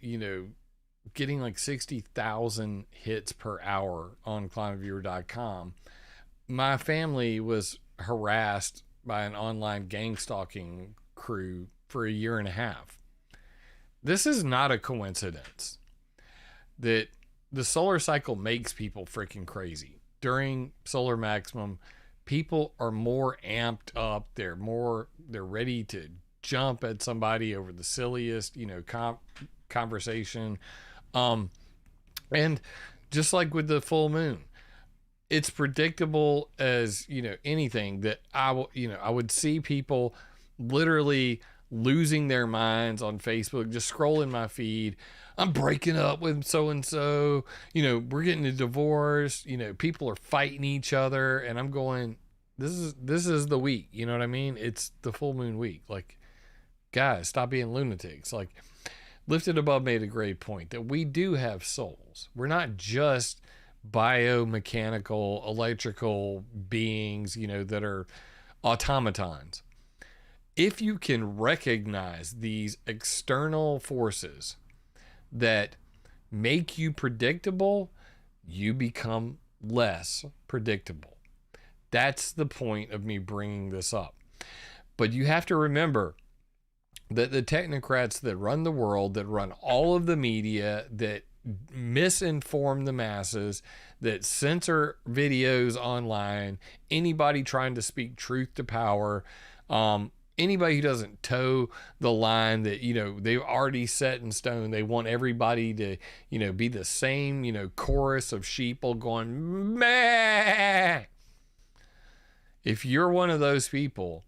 getting like 60,000 hits per hour on ClimateViewer.com, my family was harassed by an online gang stalking crew for a year and a half. This is not a coincidence that the solar cycle makes people freaking crazy. During solar maximum, people are more amped up. They're ready to jump at somebody over the silliest, conversation. And just like with the full moon, it's predictable as, anything, that I would see people literally losing their minds on Facebook, just scrolling my feed. I'm breaking up with so-and-so, we're getting a divorce, people are fighting each other. And I'm going, this is the week. You know what I mean? It's the full moon week. Like, guys, stop being lunatics. Like, Lifted Above made a great point that we do have souls. We're not just biomechanical, electrical beings, that are automatons. If you can recognize these external forces that make you predictable, you become less predictable. That's the point of me bringing this up. But you have to remember that the technocrats that run the world, that run all of the media, that misinform the masses, that censor videos online, anybody trying to speak truth to power, anybody who doesn't toe the line that, they've already set in stone. They want everybody to, be the same, chorus of sheeple going, meh. If you're one of those people,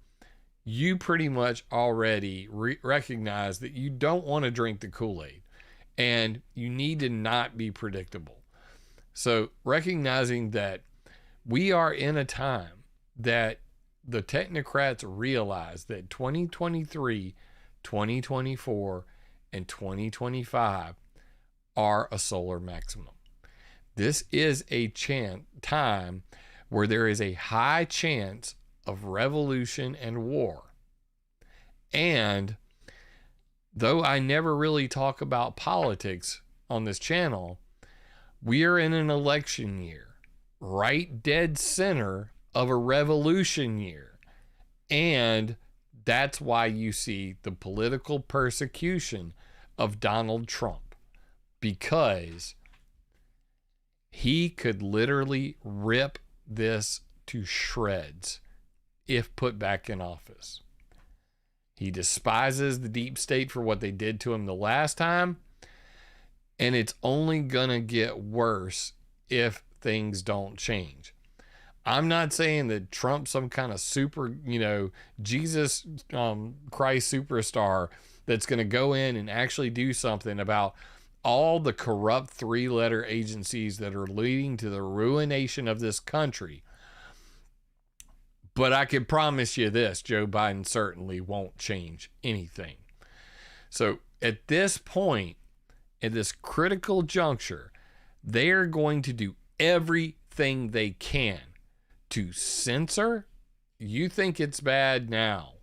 you pretty much already recognize that you don't want to drink the Kool-Aid, and you need to not be predictable. So recognizing that we are in a time that the technocrats realize that 2023, 2024, and 2025 are a solar maximum. This is a time where there is a high chance of revolution and war. And though I never really talk about politics on this channel, we are in an election year, right dead center of a revolution year. And that's why you see the political persecution of Donald Trump, because he could literally rip this to shreds if put back in office. He despises the deep state for what they did to him the last time, and it's only gonna get worse if things don't change. I'm not saying that Trump's some kind of super, Jesus Christ superstar that's going to go in and actually do something about all the corrupt 3-letter agencies that are leading to the ruination of this country. But I can promise you this, Joe Biden certainly won't change anything. So at this point, at this critical juncture, they are going to do everything they can to censor. You think it's bad now.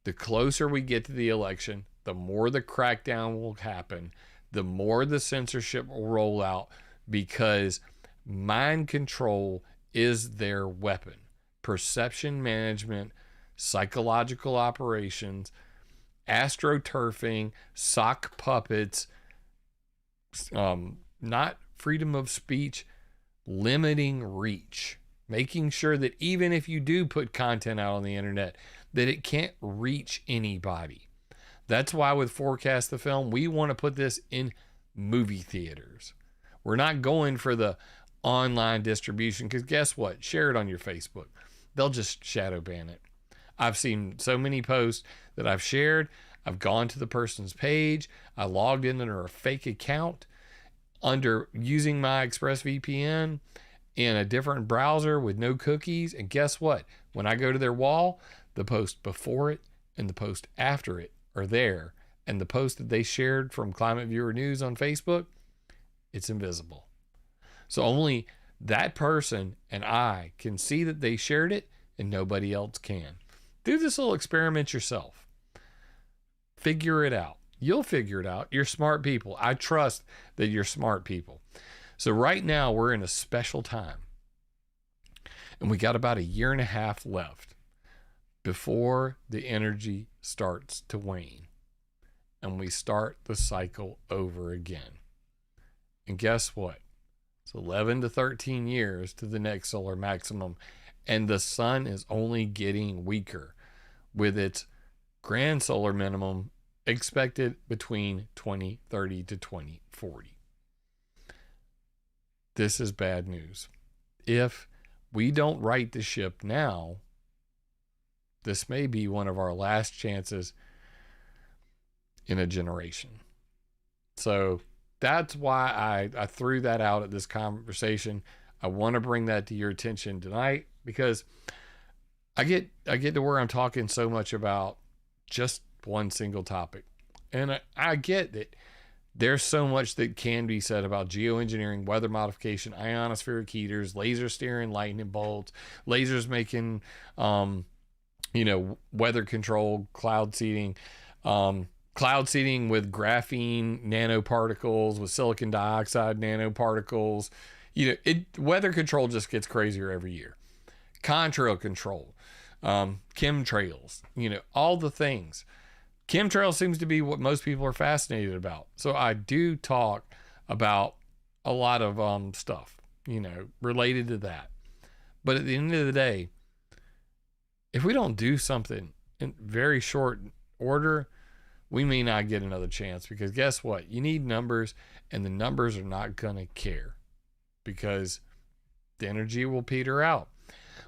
The closer we get to the election, the more the crackdown will happen, the more the censorship will roll out, because mind control is their weapon. Perception management, psychological operations, astroturfing, sock puppets, not freedom of speech, limiting reach, making sure that even if you do put content out on the internet, that it can't reach anybody. That's why with Forecast the Film, we want to put this in movie theaters. We're not going for the online distribution, because guess what? Share it on your Facebook. They'll just shadow ban it. I've seen so many posts that I've shared. I've gone to the person's page. I logged in under a fake account under using my ExpressVPN in a different browser with no cookies. And guess what? When I go to their wall, the post before it and the post after it are there. And the post that they shared from ClimateViewer News on Facebook, it's invisible. So only that person and I can see that they shared it, and nobody else can. Do this little experiment yourself. Figure it out. You'll figure it out. You're smart people. I trust that you're smart people. So right now we're in a special time. And we got about 1.5 years left before the energy starts to wane. And we start the cycle over again. And guess what? It's 11 to 13 years to the next solar maximum. And the sun is only getting weaker, with its grand solar minimum expected between 2030 to 2040. This is bad news. If we don't right the ship now, this may be one of our last chances in a generation. So that's why I threw that out at this conversation. I want to bring that to your attention tonight, because I get to where I'm talking so much about just one single topic. And I get that there's so much that can be said about geoengineering, weather modification, ionospheric heaters, laser steering lightning bolts, lasers making, weather control, cloud seeding with graphene nanoparticles, with silicon dioxide nanoparticles. Weather control just gets crazier every year. Contrail control, chemtrails, all the things. Chemtrail seems to be what most people are fascinated about. So I do talk about a lot of stuff, related to that. But at the end of the day, if we don't do something in very short order, we may not get another chance, because guess what? You need numbers, and the numbers are not going to care, because the energy will peter out.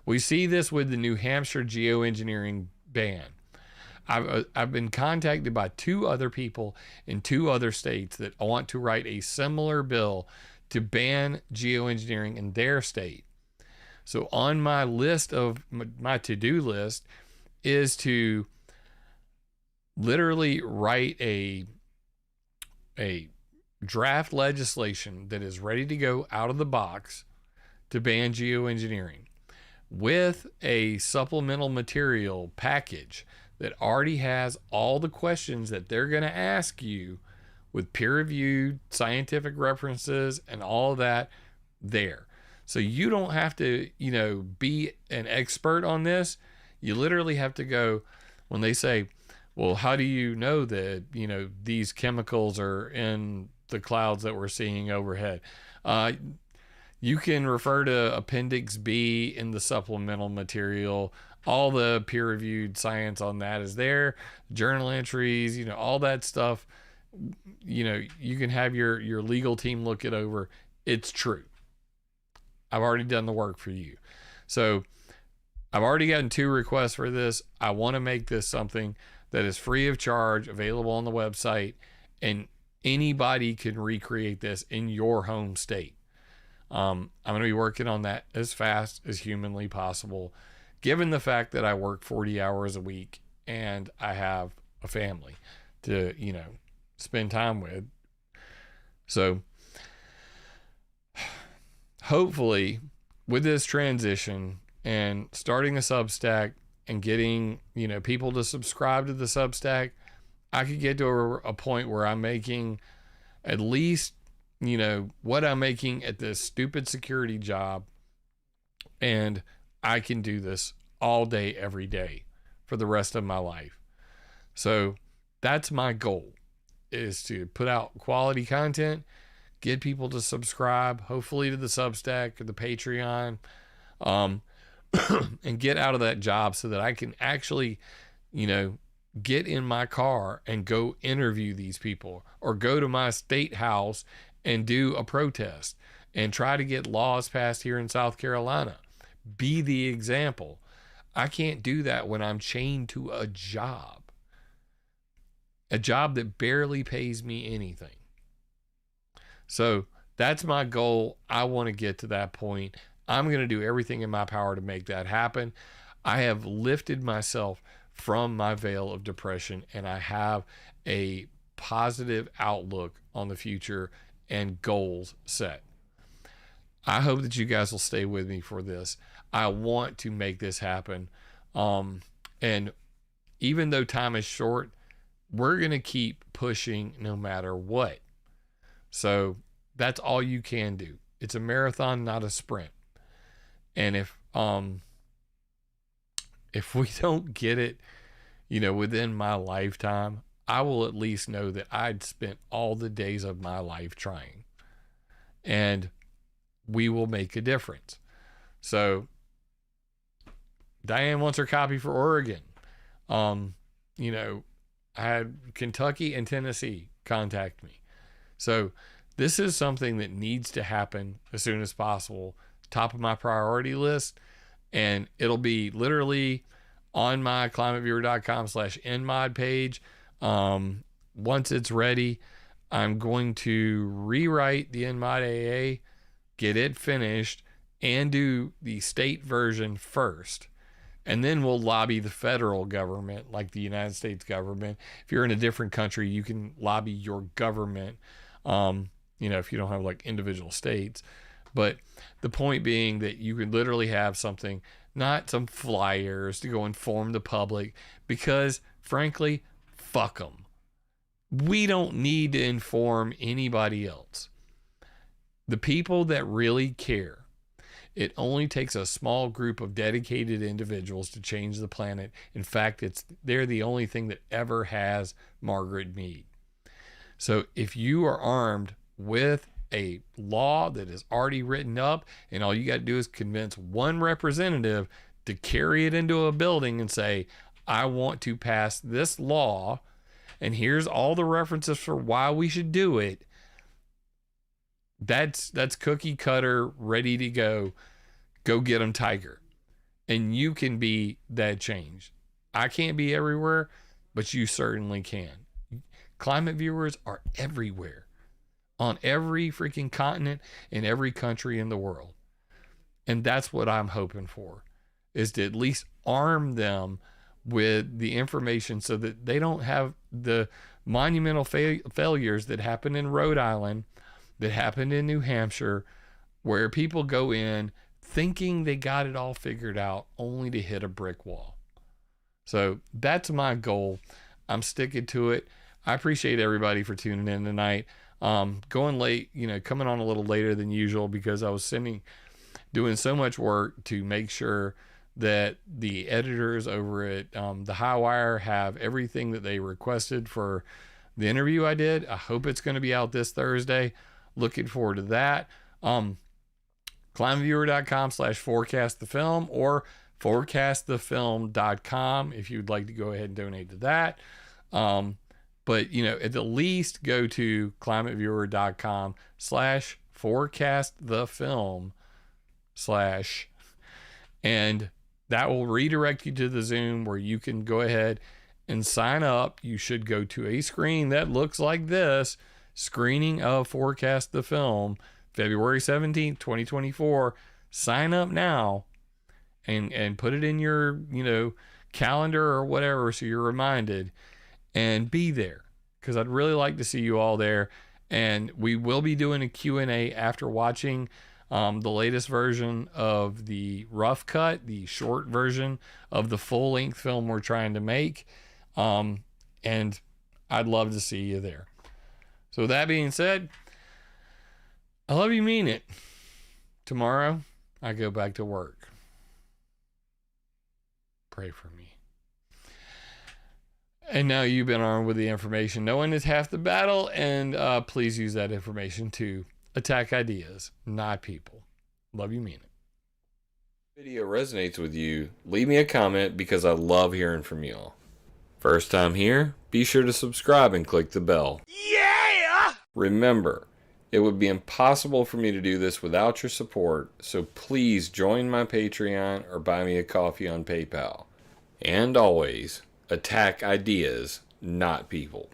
We see this with the New Hampshire geoengineering ban. I've been contacted by 2 other people in 2 other states that want to write a similar bill to ban geoengineering in their state. So on my list of my to-do list is to literally write a draft legislation that is ready to go out of the box to ban geoengineering, with a supplemental material package that already has all the questions that they're going to ask you, with peer-reviewed scientific references and all that there. So you don't have to, be an expert on this. You literally have to go, when they say, well, how do you know that, these chemicals are in the clouds that we're seeing overhead? You can refer to Appendix B in the supplemental material. All the peer-reviewed science on that is there. Journal entries, all that stuff. You can have your legal team look it over. It's true. I've already done the work for you. So I've already gotten 2 requests for this. I want to make this something that is free of charge, available on the website, and anybody can recreate this in your home state. I'm going to be working on that as fast as humanly possible, given the fact that I work 40 hours a week and I have a family to, spend time with. So hopefully with this transition and starting a Substack and getting, people to subscribe to the Substack, I could get to a point where I'm making at least, you know, what I'm making at this stupid security job, and I can do this all day, every day for the rest of my life. So that's my goal, is to put out quality content, get people to subscribe, hopefully to the Substack or the Patreon, and get out of that job so that I can actually, you know, get in my car and go interview these people, or go to my state house and do a protest and try to get laws passed here in South Carolina. Be the example. I can't do that when I'm chained to a job that barely pays me anything. So that's my goal. I want to get to that point. I'm going to do everything in my power to make that happen. I have lifted myself from my veil of depression, and I have a positive outlook on the future and goals set. I hope that you guys will stay with me for this. I want to make this happen. And even though time is short, we're going to keep pushing no matter what. So that's all you can do. It's a marathon, not a sprint. And if we don't get it, you know, within my lifetime, I will at least know that I'd spent all the days of my life trying, and we will make a difference. So Diane wants her copy for Oregon. You know, I had Kentucky and Tennessee contact me. So this is something that needs to happen as soon as possible. Top of my priority list. And it'll be literally on my climateviewer.com/nmod page. Once it's ready, I'm going to rewrite the nmod AA, get it finished, and do the state version first. And then we'll lobby the federal government, like the United States government. If you're in a different country, you can lobby your government, you know, if you don't have like individual states. But the point being that you could literally have something, not some flyers to go inform the public, because frankly, fuck them. We don't need to inform anybody else. The people that really care, it only takes a small group of dedicated individuals to change the planet. In fact, they're the only thing that ever has Margaret Mead. So if you are armed with a law that is already written up, and all you got to do is convince one representative to carry it into a building and say, I want to pass this law, and here's all the references for why we should do it. That's cookie cutter, ready to go. Go get them, Tiger. And you can be that change. I can't be everywhere, but you certainly can. Climate viewers are everywhere, on every freaking continent in every country in the world. And that's what I'm hoping for, is to at least arm them with the information so that they don't have the monumental failures that happened in Rhode Island, that happened in New Hampshire, where people go in thinking they got it all figured out only to hit a brick wall. So that's my goal. I'm sticking to it. I appreciate everybody for tuning in tonight. Going late, you know, coming on a little later than usual because I was doing so much work to make sure that the editors over at the Highwire have everything that they requested for the interview I did. I hope it's going to be out this Thursday. Looking forward to that. ClimateViewer.com/forecastthefilm or forecastthefilm.com if you'd like to go ahead and donate to that. But, you know, at the least go to ClimateViewer.com/forecastthefilm/ and that will redirect you to the Zoom where you can go ahead and sign up. You should go to a screen that looks like this: screening of Forecast the Film, February 17th, 2024. Sign up now and put it in your, you know, calendar or whatever so you're reminded, and be there, because I'd really like to see you all there. And we will be doing a Q&A after watching the latest version of the rough cut, the short version of the full-length film we're trying to make. And I'd love to see you there. So with that being said, I love you, mean it. Tomorrow, I go back to work. Pray for me. And now you've been armed with the information. Knowing is half the battle, and please use that information to attack ideas, not people. Love you, mean it. Video resonates with you, leave me a comment because I love hearing from y'all. First time here, be sure to subscribe and click the bell. Yeah! Remember, it would be impossible for me to do this without your support, so please join my Patreon or buy me a coffee on PayPal. And always, attack ideas, not people.